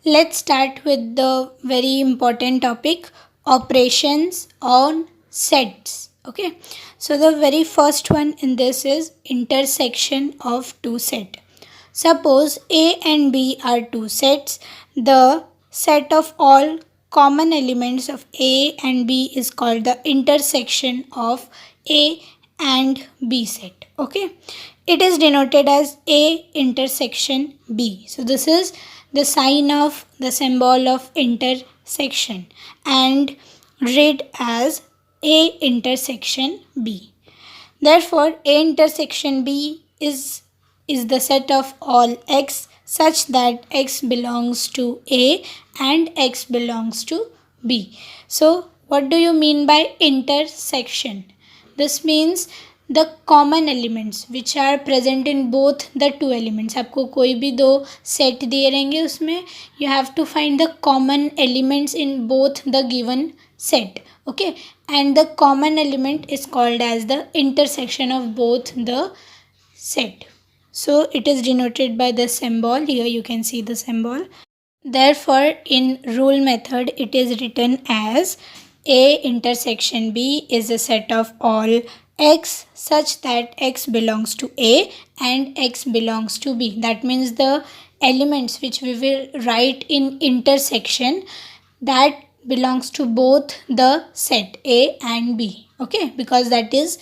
Let's start with the very important topic, operations on sets. Okay, so the very first one in this is intersection of two set. Suppose A and B are two sets. The set of all common elements of A and B is called the intersection of A and B set. Okay, it is denoted as A intersection B. So this is the sign of the symbol of intersection and read as A intersection B. Therefore, A intersection B is the set of all x such that x belongs to A and x belongs to B. So, what do you mean by intersection? This means the common elements which are present in both the two elements. आपको कोई भी दो set दिए रहेंगे उसमें you have to find the common elements in both the given set. Okay, and the common element is called as the intersection of both the set. So it is denoted by the symbol. Here you can see the symbol. Therefore, in rule method, it is written as A intersection B is a set of all x such that x belongs to A and x belongs to B. That means the elements which we will write in intersection, that belongs to both the set A and B. Okay, because that is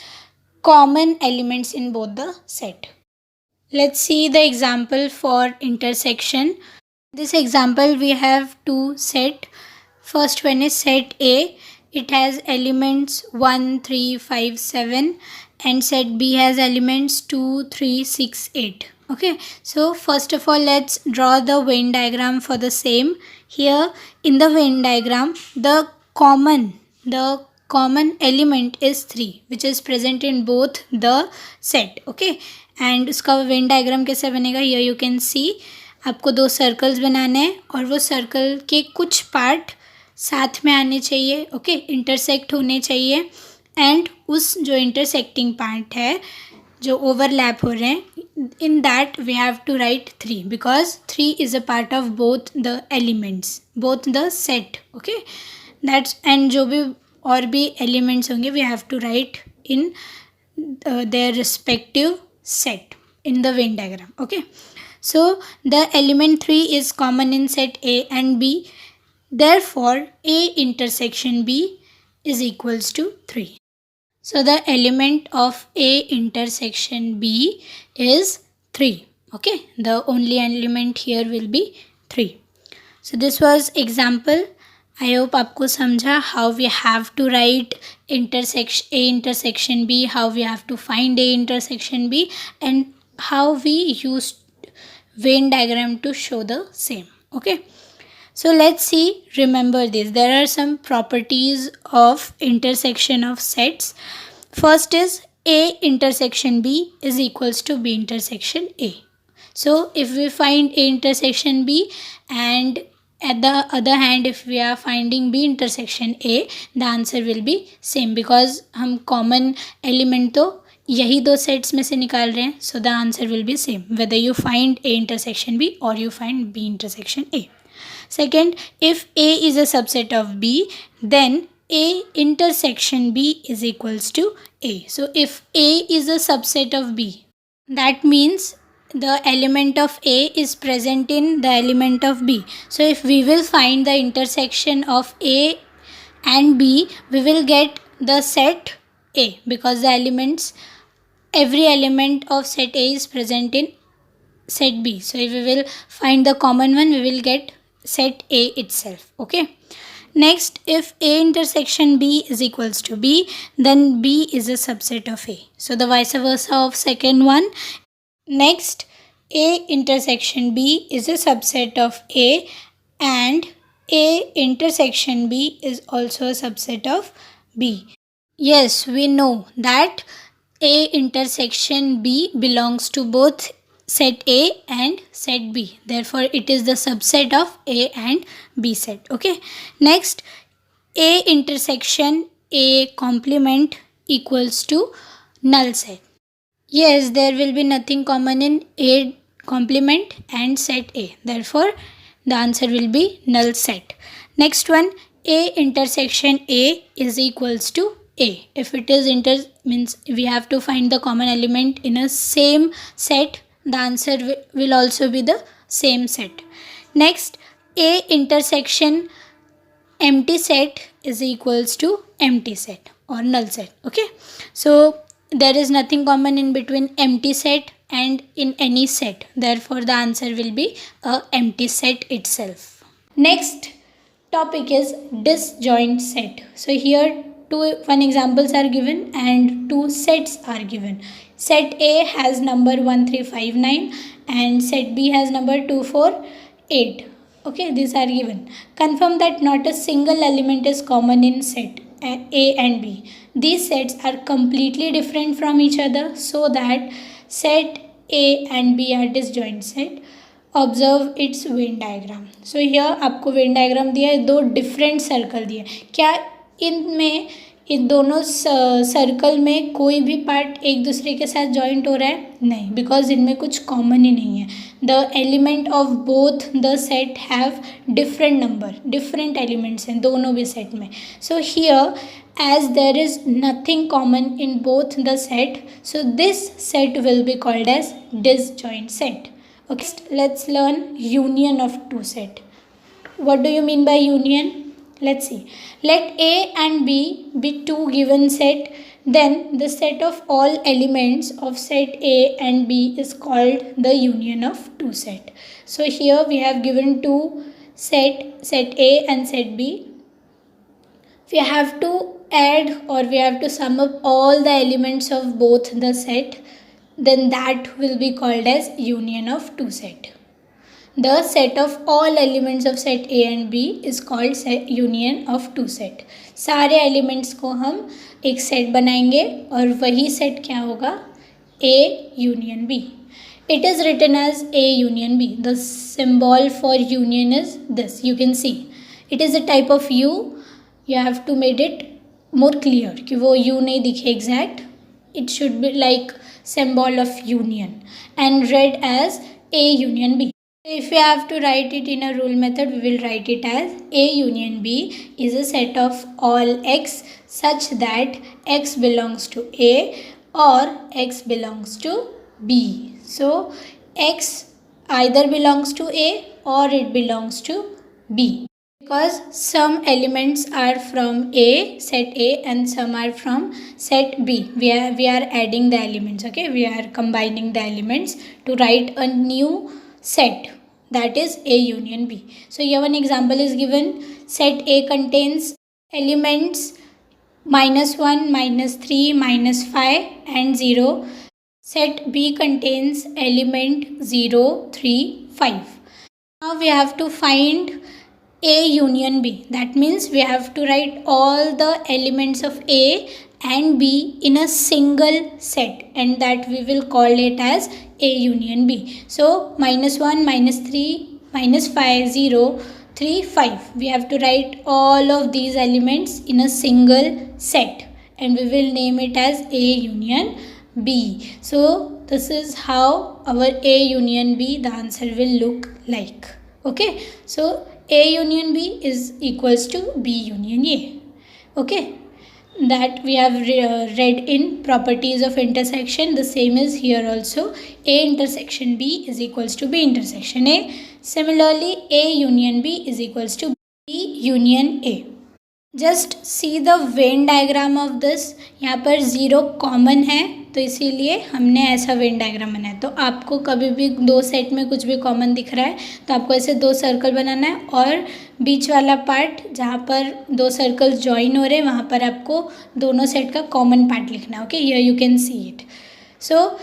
common elements in both the set. Let's see the example for intersection. This example we have two set. First one is set A. It has elements 1, 3, 5, 7 and set B has elements 2, 3, 6, 8. Okay, so first of all let's draw the Venn diagram for the same. Here in the Venn diagram the common element is 3 which is present in both the set. Okay, and उसका Venn diagram कैसे बनेगा? Here you can see आपको दो circles बनाने हैं और वो circle के कुछ पार्ट साथ में आने चाहिए. ओके, इंटरसेक्ट होने चाहिए एंड उस जो इंटरसेक्टिंग पार्ट है जो ओवरलैप हो रहे हैं in that we have to write 3 because 3 is a part of both the elements both the set. Okay, that's and जो भी और भी एलिमेंट्स होंगे we have to write in their respective set in the Venn diagram. Okay, so the element 3 is common in set A and B. Therefore, A intersection B is equals to 3. So the element of A intersection B is 3. Okay, the only element here will be 3. So this was example. I hope आपको समझा how we have to write intersection A intersection B, how we have to find A intersection B, and how we use Venn diagram to show the same. Okay, so let's see. Remember this. There are some properties of intersection of sets. First is A intersection B is equals to B intersection A. So if we find A intersection B and at the other hand if we are finding B intersection A, the answer will be same because हम common element तो यही दो sets में से निकाल रहे हैं. So the answer will be same whether you find A intersection B or you find B intersection A. Second, if A is a subset of B, then A intersection B is equals to A. So if A is a subset of B, that means the element of A is present in the element of B. So if we will find the intersection of A and B, we will get the set A because the elements, every element of set A is present in set B. So if we will find the common one, we will get set A itself. Okay, next, if A intersection B is equals to B, then B is a subset of A. So the vice versa of second one. Next, A intersection B is a subset of A and A intersection B is also a subset of B. Yes, we know that A intersection B belongs to both set A and set B. Therefore, it is the subset of A and B set. Okay. Next, A intersection A complement equals to null set. Yes, there will be nothing common in A complement and set A. Therefore, the answer will be null set. Next one, A intersection A is equals to A. If it is means we have to find the common element in a same set, the answer will also be the same set. Next, A intersection empty set is equals to empty set or null set. Okay, so there is nothing common in between empty set and in any set, therefore the answer will be a empty set itself. Next topic is disjoint set. So here one examples are given and two sets are given. Set A has number 1 3 5 9 and set B has number 2 4 8. Okay, these are given. Confirm that not a single element is common in set A and B. These sets are completely different from each other, so that set A and B are disjoint set. Observe it's Venn diagram. So here आपको Venn diagram दिया है, दो different circle दिए. क्या इनमें इन दोनों circle में कोई भी पार्ट एक दूसरे के साथ जॉइंट हो रहा है? नहीं, बिकॉज इनमें कुछ कॉमन ही नहीं है. The element of both the set have different number, different elements हैं दोनों भी सेट में. So here as there is nothing common in both the set, so this set will be called as disjoint set. Okay, let's learn union of two set. What do you mean by union? Let's see. Let A and B be two given set, then the set of all elements of set A and B is called the union of two set. So here we have given two set A and set B. We have to add or we have to sum up all the elements of both the set, then that will be called as union of two set. The set of all elements of set A and B is called set union of two set. सारे elements को हम एक set बनाएंगे और वही set क्या होगा? A union B. It is written as A union B. The symbol for union is this. You can see. It is a type of U. You have to make it more clear कि वो U नहीं दिखे exact. It should be like symbol of union and read as A union B. If we have to write it in a rule method, we will write it as A union B is a set of all x such that x belongs to A or x belongs to B. So x either belongs to A or it belongs to B. Because some elements are from A, set A, and some are from set B. We are adding the elements, okay? We are combining the elements to write a new set, that is A union B. So here one example is given. Set A contains elements -1, -3, -5 and 0. Set B contains element 0, 3, 5. Now we have to find A union B. That means we have to write all the elements of A and B in a single set, and that we will call it as A union B. So -1, -3, -5, 0, 3, 5. We have to write all of these elements in a single set and we will name it as A union B. So this is how our A union B, the answer will look like. Okay, so A union B is equals to B union A. Okay, that we have read in properties of intersection. The same is here also. A intersection B is equals to B intersection A. Similarly, A union B is equals to B union A. Just see the Venn diagram of this. यहाँ पर 0 common है तो इसीलिए हमने ऐसा Venn diagram बनाया. तो आपको कभी भी दो सेट में कुछ भी कॉमन दिख रहा है तो आपको ऐसे दो सर्कल बनाना है और बीच वाला पार्ट जहाँ पर दो सर्कल ज्वाइन हो रहे हैं वहाँ पर आपको दोनों सेट का कॉमन पार्ट लिखना है. Okay, here you can see it. So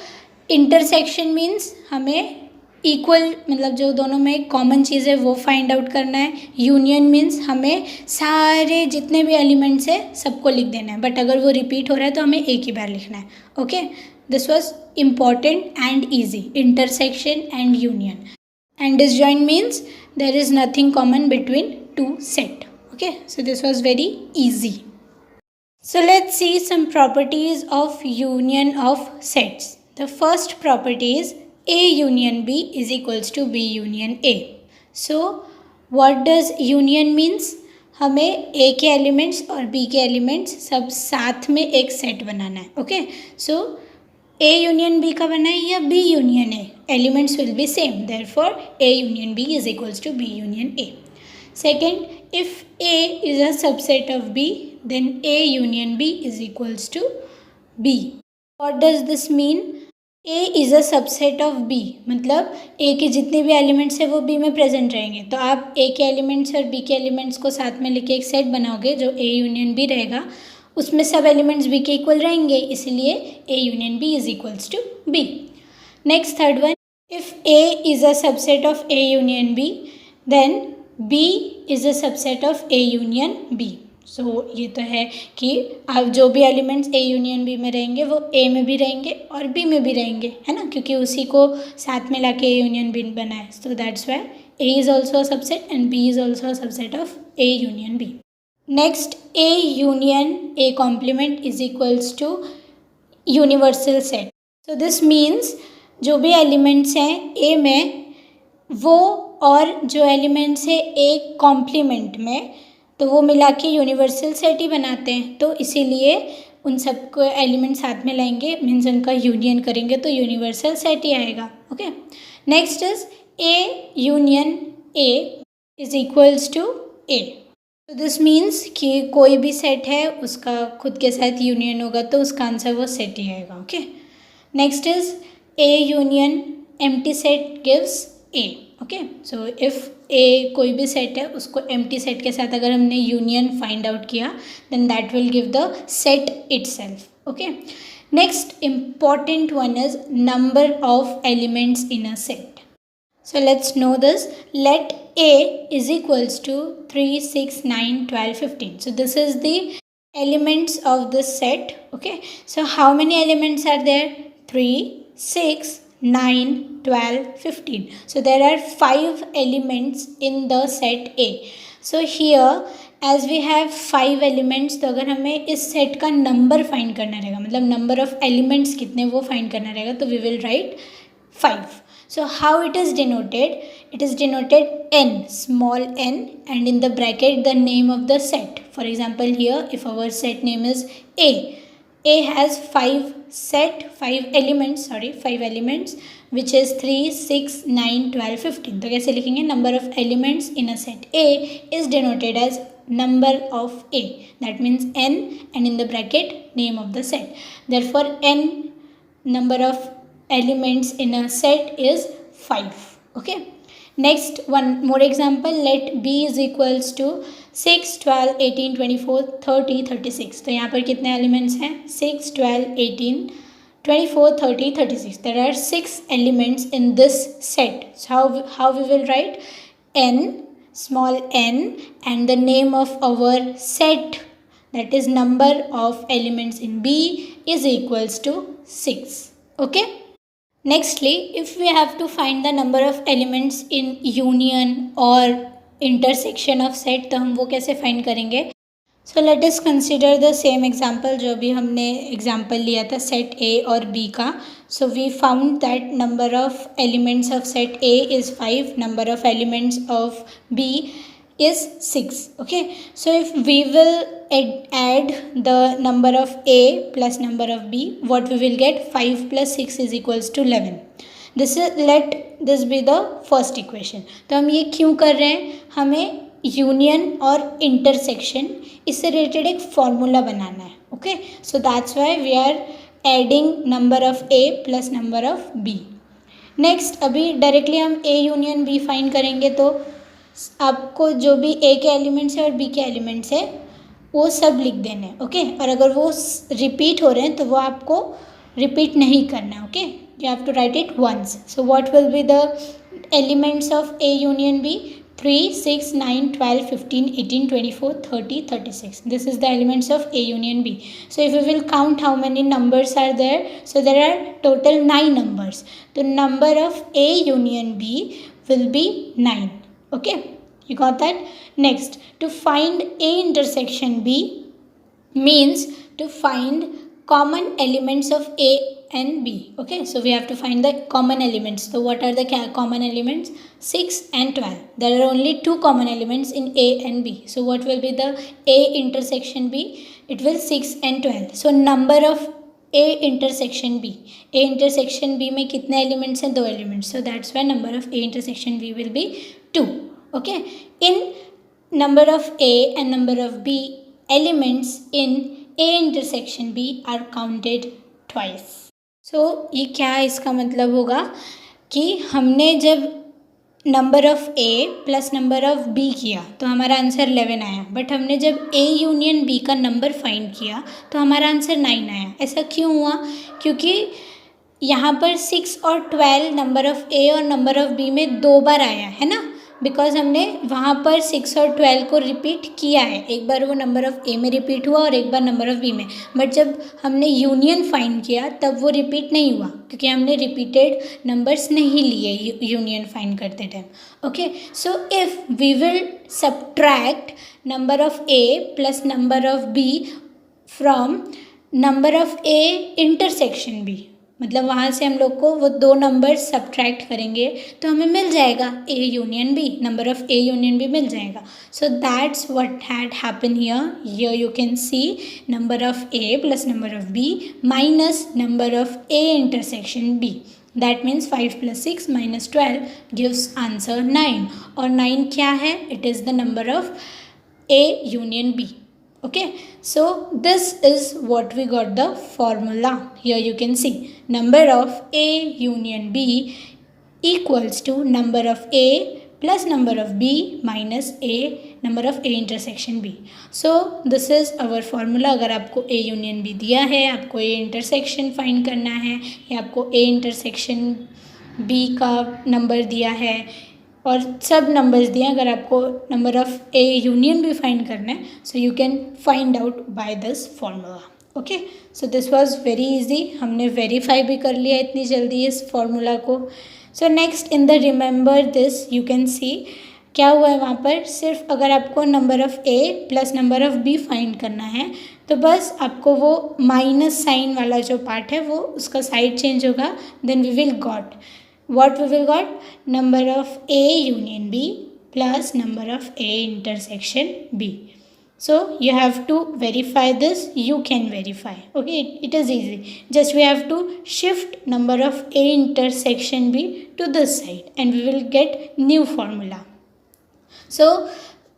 intersection means हमें इक्वल, मतलब जो दोनों में कॉमन चीज़ है वो फाइंड आउट करना है. यूनियन मीन्स हमें सारे जितने भी एलिमेंट्स है सबको लिख देना है, बट अगर वो रिपीट हो रहा है तो हमें एक ही बार लिखना है. Okay, this was important and easy. Intersection and union. And disjoint means there is nothing common between two set. Okay, so this was very easy. So let's see some properties of union of sets. The first property is A union B is equals to B union A. So what does union means? हमें ए के elements और B के elements सब साथ में एक set बनाना है. Okay, so A union B का बना है या B union A, elements will be same, therefore A union B is equals to B union A. Second, if A is a subset of B then A union B is equals to B. What does this mean? A is a subset of B, मतलब A के जितने भी elements हैं वो B में present रहेंगे. तो आप ए के एलिमेंट्स और बी के एलिमेंट्स को साथ में लेके एक सेट बनाओगे जो ए यूनियन बी रहेगा. उसमें सब एलिमेंट्स बी के इक्वल रहेंगे, इसलिए a union B is equals to b. Next third one, if a is a subset of A union b then b is a subset of A union b. So ये तो है कि अब जो भी एलिमेंट्स ए union B में रहेंगे वो ए में भी रहेंगे और बी में भी रहेंगे, है ना, क्योंकि उसी को साथ में लाके ए यूनियन बी बना है. So that's why A is also a subset and B is also a subset of A union B. Next, A union A complement is equals to universal set. So this means जो भी elements हैं ए में वो और जो elements है A complement में, तो वो मिला के यूनिवर्सल सेट ही बनाते हैं. तो इसीलिए उन सबको एलिमेंट साथ में लाएंगे, मीन्स उनका यूनियन करेंगे तो यूनिवर्सल सेट ही आएगा. Okay, next is a union a is equals to a. तो दिस मीन्स कि कोई भी सेट है उसका खुद के साथ यूनियन होगा तो उसका आंसर वो सेट ही आएगा. Okay, next is a union empty set gives a. Okay, so if a कोई भी सेट है उसको एम्प्टी सेट के साथ अगर हमने यूनियन फाइंड आउट किया then that will give the set itself. Okay, next important one is number of elements in a set. So let's know this. Let A is equals to 3, 6, 9, 12, 15. So this is the elements of this set. Okay. So how many elements are there? 3, 6, 9, 12, 15. So there are 5 elements in the set A. So here as we have 5 elements, तो अगर हमें इस set का number find करना रहेगा, मतलब number of elements कितने वो find करना रहेगा, तो we will write 5. So how it is denoted? It is denoted n, small n, and in the bracket the name of the set. For example, here if our set name is A has 5 elements which is 3, 6, 9, 12, 15. तो कैसे लिखेंगे? Number of elements in a set A is denoted as number of A. That means n, and in the bracket name of the set. Therefore n number of elements in a set is 5. Okay, next one more example. Let B is equals to 6, 12, 18, 24, 30, 36. तो यहाँ पर कितने elements हैं? 6, 12, 18, 24, 30, 36. There are 6 elements in this set. So how we will write? N, small n, and the name of our set, that is number of elements in B, is equals to 6. Okay. Nextly, if we have to find the number of elements in union or intersection of set, तो हम वो कैसे find करेंगे? So let us consider the same example जो भी हमने example लिया था set A और B का. So we found that number of elements of set A is 5, number of elements of B is 6. Okay, so if we will add the number of A plus number of B, what we will get? 5 plus 6 is equals to 11. Let this be the first equation. तो हम ये क्यों कर रहे हैं? हमें union और intersection इससे रिलेटेड एक फॉर्मूला बनाना है. Okay, so that's why we are adding number of A plus number of B. Next, अभी डायरेक्टली हम A यूनियन B फाइंड करेंगे तो आपको जो भी A के एलिमेंट्स है और B के एलिमेंट्स है वो सब लिख देने हैं. ओके, और अगर वो रिपीट हो रहे हैं तो वो आपको रिपीट नहीं करना है. Okay, you have to write it once. So what will be the elements of A union B? 3, 6, 9, 12, 15, 18, 24, 30, 36. This is the elements of A union B. So if we will count how many numbers are there, so there are total 9 numbers. The number of A union B will be 9. Okay, you got that? Next, to find A intersection B means to find common elements of A and B. Okay, so we have to find the common elements. So what are the common elements? 6 and 12. There are only two common elements in A and B. So what will be the A intersection B? It will 6 and 12. So number of A intersection B. A intersection B में कितने elements हैं? 2 elements. So that's why number of A intersection B will be 2. Okay, in number of A and number of B elements in A intersection B are counted twice. So ये क्या इसका मतलब होगा कि हमने जब number of A plus number of B किया तो हमारा आंसर 11 आया, बट हमने जब ए यूनियन बी का नंबर फाइंड किया तो हमारा आंसर 9 आया. ऐसा क्यों हुआ? क्योंकि यहाँ पर 6 और 12 नंबर ऑफ ए और नंबर ऑफ बी में 2 बार आया है ना, बिकॉज हमने वहाँ पर 6 और 12 को रिपीट किया है. एक बार वो नंबर ऑफ ए में रिपीट हुआ और एक बार नंबर ऑफ बी में, बट जब हमने यूनियन फाइंड किया तब वो रिपीट नहीं हुआ क्योंकि हमने रिपीटेड नंबर्स नहीं लिए यूनियन फाइंड करते time. Okay, so if we will subtract number of A plus number of B from number of A intersection B, मतलब वहाँ से हम लोग को वो 2 नंबर सब्ट्रैक्ट करेंगे तो हमें मिल जाएगा a union b, number of A union b मिल जाएगा. So that's what had happen here you can see number of A plus number of b minus number of A intersection b. That means 5 + 6 - 12 gives answer 9. और 9 क्या है? It is the number of A union b. Okay, so this is what we got the formula. Here you can see number of A union B equals to number of A plus number of B minus A number of A intersection B. So this is our formula. अगर आपको A union B दिया है, आपको A intersection find करना है, या आपको A intersection B का नंबर दिया है और सब नंबर्स दिए, अगर आपको नंबर ऑफ ए यूनियन भी फाइंड करना है, so you can find out by this formula. Okay, so this was very easy. हमने वेरीफाई भी कर लिया इतनी जल्दी इस फॉर्मूला को. So next in the remember this you can see क्या हुआ है वहाँ पर. सिर्फ अगर आपको number of A plus number of B find करना है तो बस आपको वो माइनस साइन वाला जो पार्ट है वो उसका साइड चेंज होगा. Then we will got what we will got number of A union B plus number of A intersection B. So you have to verify this. You can verify. Okay, it is easy. Just we have to shift number of A intersection B to this side and we will get new formula. So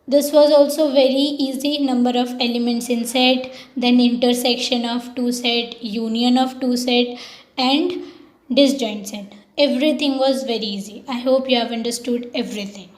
this was also very easy. Number of elements in set, then intersection of two set, union of two set and disjoint set. Everything was very easy. I hope you have understood everything.